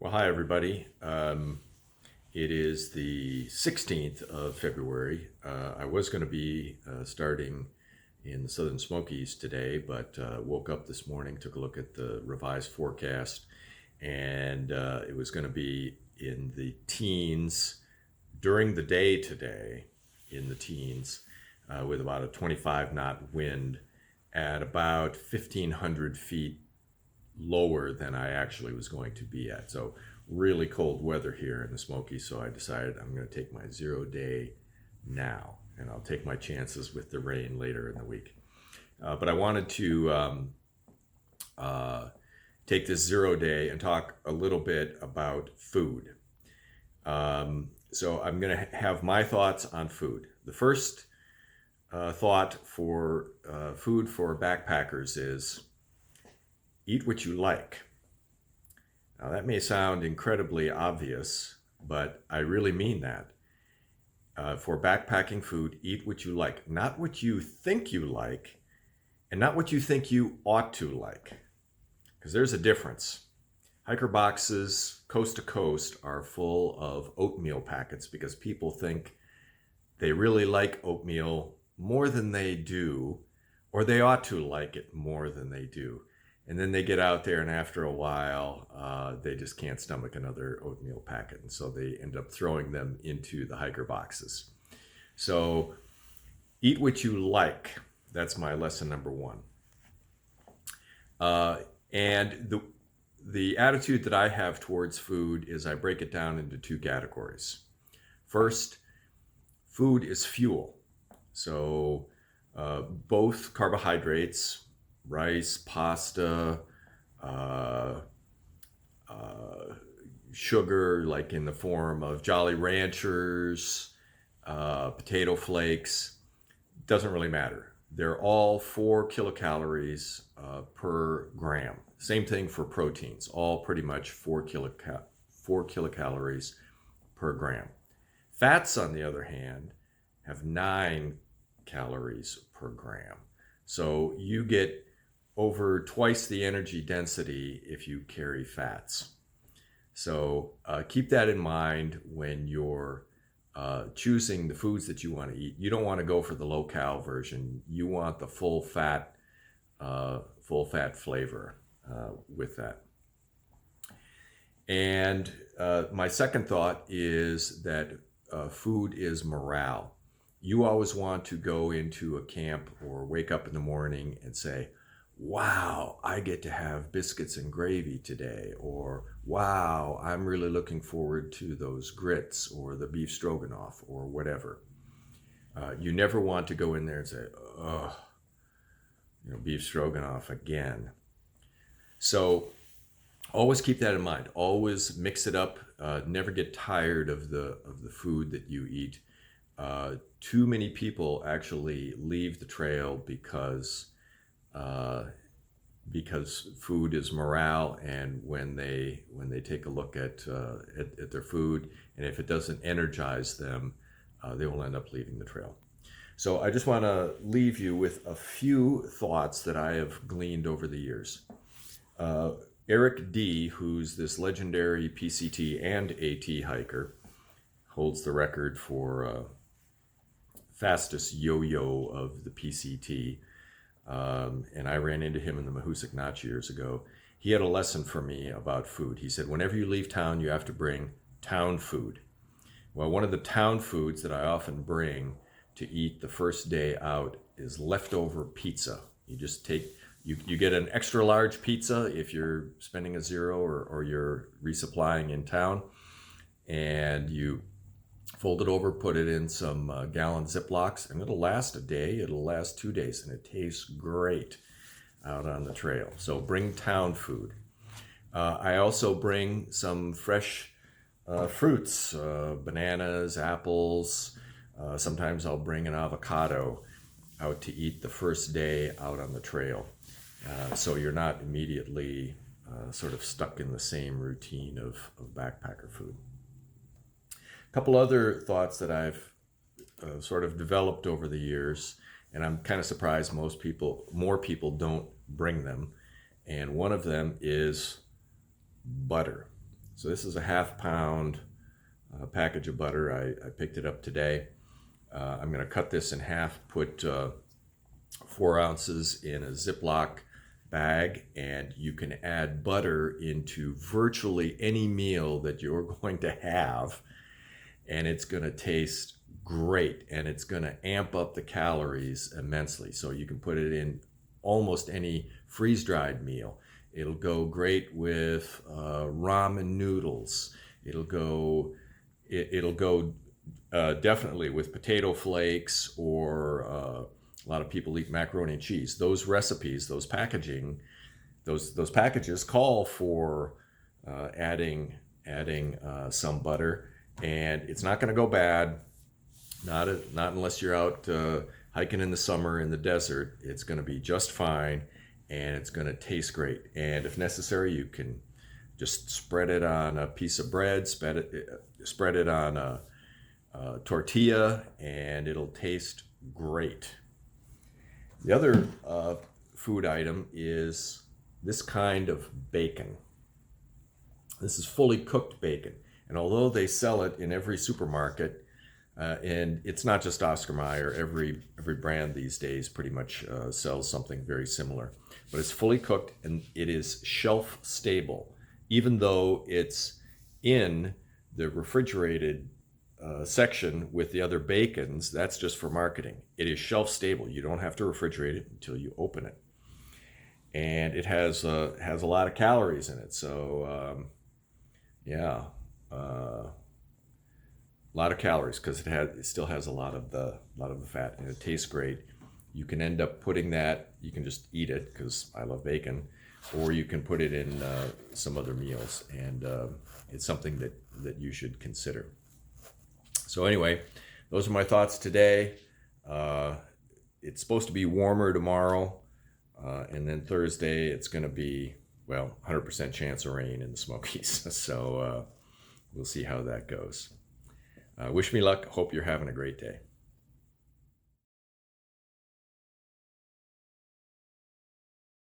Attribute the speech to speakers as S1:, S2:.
S1: Well, hi, everybody. It is the 16th of February. I was going to be starting in the Southern Smokies today, but woke up this morning, took a look at the revised forecast, and it was going to be in the teens during the day today, in the teens, with about a 25 knot wind at about 1,500 feet lower than I actually was going to be at. So really cold weather here in the Smokies. So I decided I'm going to take my 0 day now, and I'll take my chances with the rain later in the week. But I wanted to take this 0 day and talk a little bit about food. So I'm going to have my thoughts on food. The first thought for food for backpackers is eat what you like. Now, that may sound incredibly obvious, but I really mean that. For backpacking food, eat what you like, not what you think you like, and not what you think you ought to like, because there's a difference. Hiker boxes, coast to coast, are full of oatmeal packets because people think they really like oatmeal more than they do, or they ought to like it more than they do. And then they get out there, and after a while, they just can't stomach another oatmeal packet. And so they end up throwing them into the hiker boxes. So eat what you like. That's my lesson number one. And the attitude that I have towards food is I break it down into two categories. First, food is fuel. So both carbohydrates, rice, pasta, sugar, like in the form of Jolly Ranchers, potato flakes, doesn't really matter. They're all 4 kilocalories per gram. Same thing for proteins, all pretty much 4 kilocalories per gram. Fats, on the other hand, have 9 calories per gram. So you get over twice the energy density if you carry fats. So keep that in mind when you're choosing the foods that you want to eat. You don't want to go for the low cal version. You want the full fat flavor with that. And my second thought is that food is morale. You always want to go into a camp or wake up in the morning and say, wow, I get to have biscuits and gravy today, or wow, I'm really looking forward to those grits or the beef stroganoff or whatever. You never want to go in there and say, oh, beef stroganoff again. So always keep that in mind. Always mix it up. Never get tired of the food that you eat. Too many people actually leave the trail because food is morale, and when they take a look at their food, and if it doesn't energize them, they will end up leaving the trail. So I just want to leave you with a few thoughts that I have gleaned over the years. Eric D., who's this legendary PCT and AT hiker, holds the record for fastest yo-yo of the PCT. And I ran into him in the Mahoosic Notch years ago. He had a lesson for me about food. He said, whenever you leave town, you have to bring town food. Well, one of the town foods that I often bring to eat the first day out is leftover pizza. You just take, you get an extra large pizza if you're spending a zero or you're resupplying in town, and you fold it over, put it in some gallon Ziplocs, and it'll last a day, it'll last 2 days, and it tastes great out on the trail. So bring town food. I also bring some fresh fruits, bananas, apples. Sometimes I'll bring an avocado out to eat the first day out on the trail. So you're not immediately sort of stuck in the same routine of backpacker food. A couple other thoughts that I've sort of developed over the years, and I'm kind of surprised more people don't bring them. And one of them is butter. So this is a half-pound package of butter. I picked it up today. I'm going to cut this in half, put 4 ounces in a Ziploc bag, and you can add butter into virtually any meal that you're going to have, and it's going to taste great, and it's going to amp up the calories immensely. So you can put it in almost any freeze-dried meal. It'll go great with ramen noodles. It'll go definitely with potato flakes, or a lot of people eat macaroni and cheese. Those recipes, those packaging, those packages call for adding some butter, and it's not going to go bad. Not unless you're out hiking in the summer in the desert. It's going to be just fine, and it's going to taste great. And if necessary, you can just spread it on a piece of bread, spread it on a tortilla, and it'll taste great. The other food item is this kind of bacon. This is fully cooked bacon, and although they sell it in every supermarket, and it's not just Oscar Mayer, every brand these days pretty much sells something very similar, but it's fully cooked and it is shelf stable. Even though it's in the refrigerated section with the other bacons, that's just for marketing. It is shelf stable. You don't have to refrigerate it until you open it, and it has a lot of calories in it. So yeah, a lot of calories, because it still has a lot of the fat, and it tastes great. You can end up putting that. You can just eat it, because I love bacon, or you can put it in some other meals, and it's something that you should consider. So anyway, those are my thoughts today. It's supposed to be warmer tomorrow, and then Thursday it's going to be, well, 100% chance of rain in the Smokies. So we'll see how that goes. Wish me luck. Hope you're having a great day.